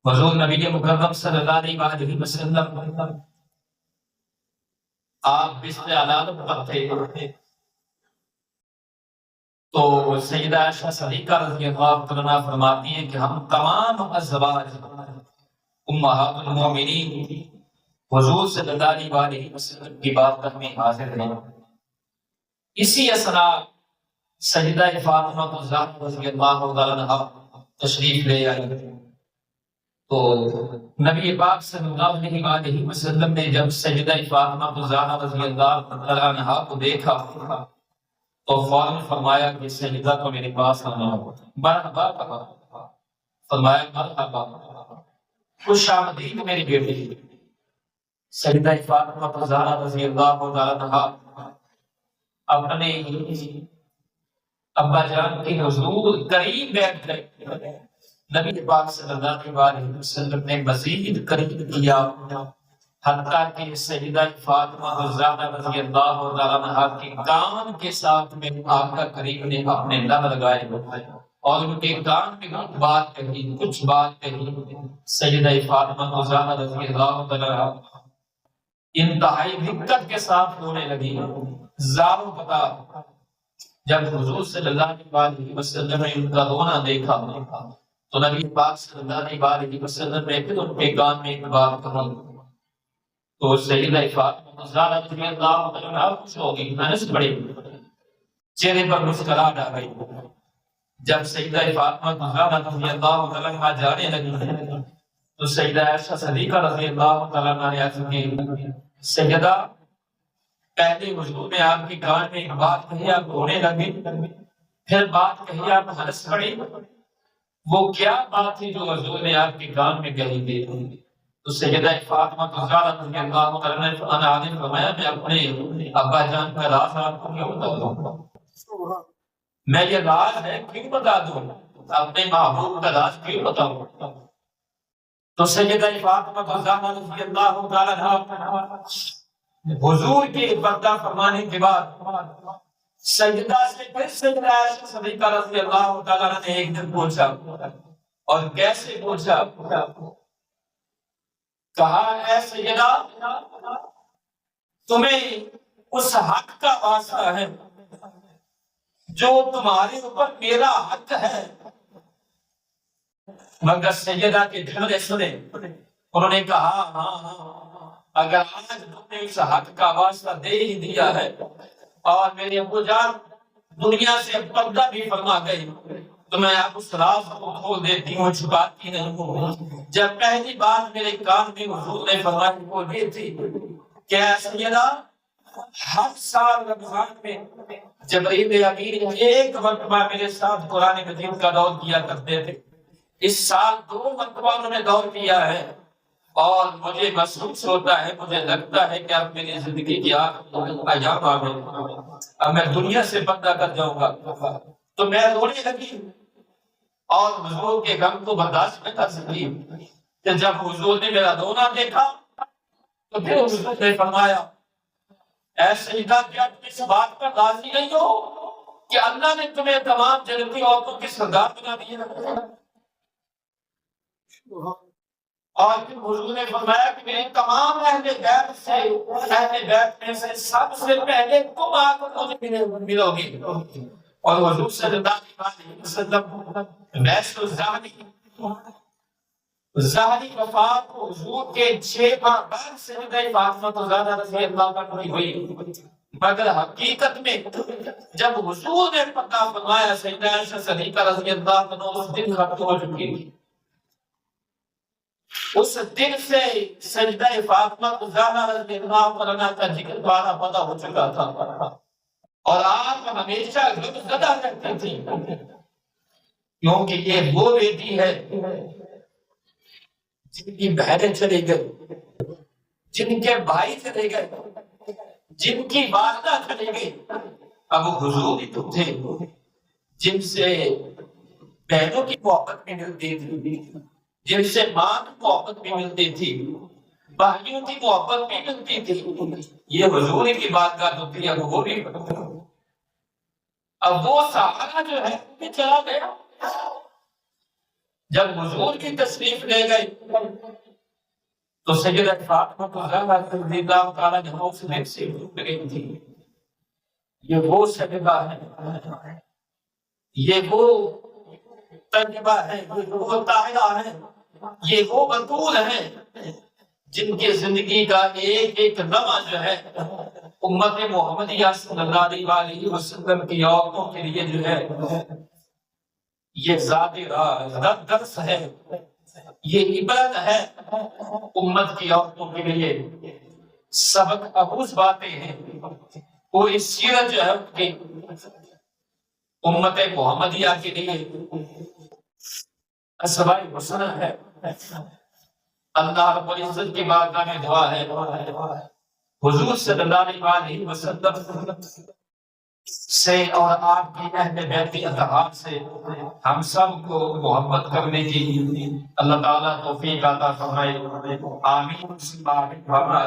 حضور نبی مکرم صلی اللہ علیہ وسلم آپ بسر علادت پر تھے تو سیدہ عائشہ صدیقہ رضی اللہ عنہا فرماتی ہیں کہ ہم تمام ازواج امہات المومنین حضور صلی اللہ علیہ وسلم کی بات میں حاضر ہیں۔ اسی اثناء سیدہ فاطمہ الزہرا رضی اللہ عنہا تشریف لے آئی تو نبی پاک صلی اللہ علیہ وسلم نے جب سیدہ فاطمہ الزہرا رضی اللہ عنہا کو دیکھا تو فوراً فرمایا کہ سیدہ کو میرے پاس آنا، مرحبا کہا، فرمایا مرحبا، خوش آمدید میری بیٹی۔ سیدہ فاطمہ الزہرا رضی اللہ عنہا اپنے ابا جان کے حضور قریب بیٹھ گئے۔ نبی پاک صلی اللہ علیہ وسلم نے مزید قریب کیا، حتیٰ کہ سیدہ فاطمہ الزہرا رضی اللہ عنہا کے کان کے ساتھ میں آقا کریم نے اپنے لب لگائے اور ان کے کان میں کچھ بات کہی۔ سیدہ فاطمہ الزہرا رضی اللہ عنہا انتہائی دقت کے ساتھ رونے لگی۔ زاروں پتا جب حضور صلی اللہ علیہ وسلم نے ان کا رونا دیکھا تو نبی پاک صلی اللہ علیہ وسلم نے پھر ان کے کان میں ایک بات کہی تو سیدہ فاطمہ الزہرا رضی اللہ عنہا خوش ہو گئی، ہنس پڑی، چہرے پر مسکراہٹ آ گئی۔ جب سیدہ فاطمہ الزہرا رضی اللہ عنہا جانے لگی تو سیدہ عائشہ صدیقہ رضی اللہ عنہا نے عرض کی، سیدہ پہلے حضور نے آپ کی کان میں ایک بات کہی، آپ رونے لگے، پھر بات کہی آپ ہنس پڑی، وہ کیا بات تھی جو حضور نے آپ کی کان میں کہی تھی؟ تو سیدہ فاطمہ الزہرا رضی اللہ عنہا نے فرمایا میں اپنے ابا جان کا راز آپ کو کیوں بتاؤں؟ میں یہ راز ہے کیوں بتا دوں؟ اپنے محبوب کا راز کیوں بتاؤں؟ تو سیدہ فاطمہ الزہرا رضی اللہ عنہا حضور کے پردہ فرمانے کے بعد سیدہ سے پھر سیدہ عائشہ صدیقہ رضی اللہ تعالیٰ نے ایک دن پوچھا، اور کیسے پوچھا؟ کہا اے سیدہ تمہیں اس حق کا واسطہ ہے جو تمہارے اوپر میرا حق ہے۔ مگر سیدہ کے جھگڑے سنے، انہوں نے کہا ہاں اگر آج تم نے اس حق کا واسطہ دے ہی دیا ہے اور میرے ابو جان دنیا سے پردہ بھی فرما گئی تو میں آپ اس راز کو کھول دیتی ہوں، چھپاتی نہیں ہوں۔ جب پہلی بات میرے کان میں حضور نے فرمائی وہ یہ تھی کہ اے سیدہ ہر سال رمضان میں جبرائیل امین ایک مرتبہ میرے ساتھ قرآن مجید کا دور کیا کرتے تھے، اس سال 2 مرتبہ انہوں نے دور کیا ہے اور مجھے محسوس ہوتا ہے، مجھے لگتا ہے کہ اب میری زندگی کی ایام آ گئے، اب میں دنیا سے پردہ کر جاؤں گا۔ تو میں رونے لگی اور حضور کے غم کو برداشت نہ کر سکی کہ جب حضور نے میرا رونا دیکھا تو پھر حضور نے فرمایا اے سیدہ کیا تم اس بات پر راضی نہیں ہو کہ اللہ نے تمہیں تمام جنتی عورتوں کی سردار بنا دیا؟ اور پھر حضور نے فرمایا کہ میری تمام اہل بیت میں سے سب سے پہلے تم آ کر مجھے ملو گی۔ اور حضور صلی اللہ علیہ وسلم ویس ظاہری وفات کو حضور کے 6 ماہ بعد سیدہ فاطمہ الزہرا رضی اللہ عنہا ہوئی، مگر حقیقت میں جب حضور نے پتہ فرمایا سیدہ عائشہ صدیقہ رضی اللہ عنہا اس دن ختم ہو چکی تھی۔ اس دن سے سیدہ فاطمہ الزہرا رضی اللہ عنہا کا ذکر بارہ پتہ ہو چکا تھا اور آپ ہمیشہ غم زدہ رہتے تھے، کیونکہ یہ وہ بیٹی ہے جن کی بہنیں چلی گئی، جن کے بھائی چلے گئے، جن کی والدہ چلی گئی۔ اب حضور ہی تو تھے جن سے بہنوں کی محبت بھی ملتی تھی، جن سے ماں کی محبت بھی ملتی تھی، بھائیوں کی محبت بھی ملتی تھی۔ یہ حضور کی بات کا تو تھی، اب وہ بھی اب وہ سہارا جو ہے چلا گیا۔ جب حضور کی تشریف لے گئے تو سیدہ فاطمہ زہرا رضی اللہ تعالیٰ عنہا اس میں سے ڈوب گئی تھی۔ یہ وہ سجدہ ہے، یہ وہ تجربہ ہے، یہ وہ طاہرہ ہے، یہ وہ بطول ہے جن کی زندگی کا ایک ایک لمحہ جو ہے امت محمدیہ صلی اللہ علیہ وسلم کی عورتوں کے لیے جو ہے یہ ذاتی درس ہے، یہ عبرت ہے امت کی عورتوں کے لیے، سبق آموز باتیں ہیں۔ پوری سیرت جو ہے ان کی امت محمدیہ کے لیے اسوائے حسنہ ہے۔ اللہ رب العزت کی بارگاہ میں دعا ہے حضور صلی اللہ علیہ وسلم سے اور آپ کی اہل بیت اطہار سے ہم سب کو محبت کرنے کی اللہ تعالیٰ توفیق عطا فرمائے۔ آمین۔